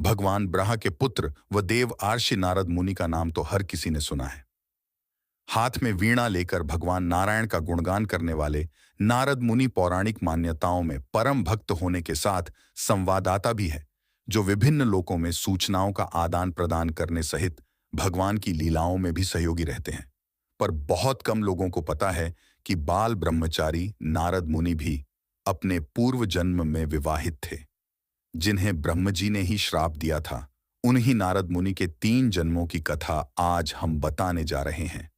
भगवान ब्रह्मा के पुत्र व देव आर्षि नारद मुनि का नाम तो हर किसी ने सुना है। हाथ में वीणा लेकर भगवान नारायण का गुणगान करने वाले नारद मुनि पौराणिक मान्यताओं में परम भक्त होने के साथ संवाददाता भी है, जो विभिन्न लोकों में सूचनाओं का आदान प्रदान करने सहित भगवान की लीलाओं में भी सहयोगी रहते हैं। पर बहुत कम लोगों को पता है कि बाल ब्रह्मचारी नारद मुनि भी अपने पूर्व जन्म में विवाहित थे, जिन्हें ब्रह्मजी ने ही श्राप दिया था। उन्हीं नारद मुनि के 3 जन्मों की कथा आज हम बताने जा रहे हैं,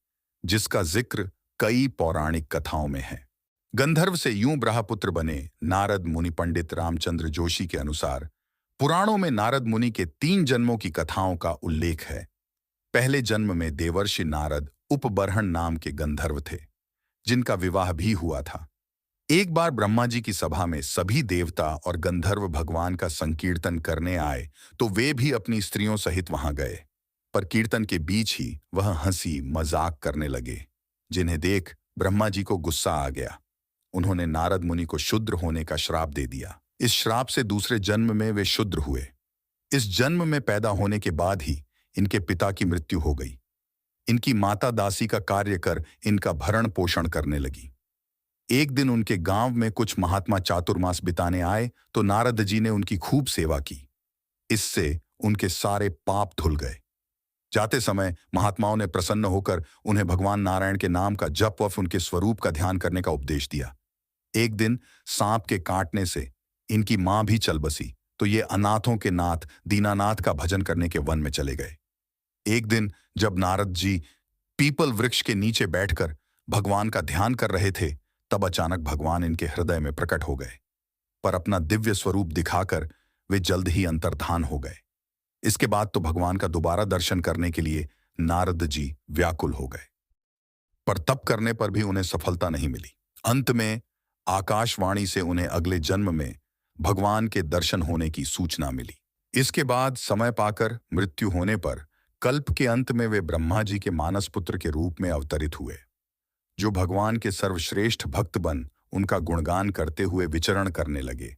जिसका जिक्र कई पौराणिक कथाओं में है। गंधर्व से यूं ब्रह्मपुत्र बने नारद मुनि। पंडित रामचंद्र जोशी के अनुसार पुराणों में नारद मुनि के 3 जन्मों की कथाओं का उल्लेख है। पहले जन्म में देवर्षि नारद उपबर्हण नाम के गंधर्व थे, जिनका विवाह भी हुआ था। एक बार ब्रह्मा जी की सभा में सभी देवता और गंधर्व भगवान का संकीर्तन करने आए, तो वे भी अपनी स्त्रियों सहित वहां गए। पर कीर्तन के बीच ही वह हंसी मजाक करने लगे, जिन्हें देख ब्रह्मा जी को गुस्सा आ गया। उन्होंने नारद मुनि को शूद्र होने का श्राप दे दिया। इस श्राप से दूसरे जन्म में वे शूद्र हुए। इस जन्म में पैदा होने के बाद ही इनके पिता की मृत्यु हो गई। इनकी माता दासी का कार्य कर इनका भरण पोषण करने लगी। एक दिन उनके गांव में कुछ महात्मा चातुर्मास बिताने आए, तो नारद जी ने उनकी खूब सेवा की। इससे उनके सारे पाप धुल गए। जाते समय महात्माओं ने प्रसन्न होकर उन्हें भगवान नारायण के नाम का जप व उनके स्वरूप का ध्यान करने का उपदेश दिया। एक दिन सांप के काटने से इनकी मां भी चल बसी, तो ये अनाथों के नाथ दीनानाथ का भजन करने के वन में चले गए। एक दिन जब नारद जी पीपल वृक्ष के नीचे बैठकर भगवान का ध्यान कर रहे थे, तब अचानक भगवान इनके हृदय में प्रकट हो गए। पर अपना दिव्य स्वरूप दिखाकर वे जल्द ही अंतर्धान हो गए। इसके बाद तो भगवान का दोबारा दर्शन करने के लिए नारद जी व्याकुल हो गए, पर तप करने पर भी उन्हें सफलता नहीं मिली। अंत में आकाशवाणी से उन्हें अगले जन्म में भगवान के दर्शन होने की सूचना मिली। इसके बाद समय पाकर मृत्यु होने पर कल्प के अंत में वे ब्रह्मा जी के मानस पुत्र के रूप में अवतरित हुए, जो भगवान के सर्वश्रेष्ठ भक्त बन उनका गुणगान करते हुए विचरण करने लगे।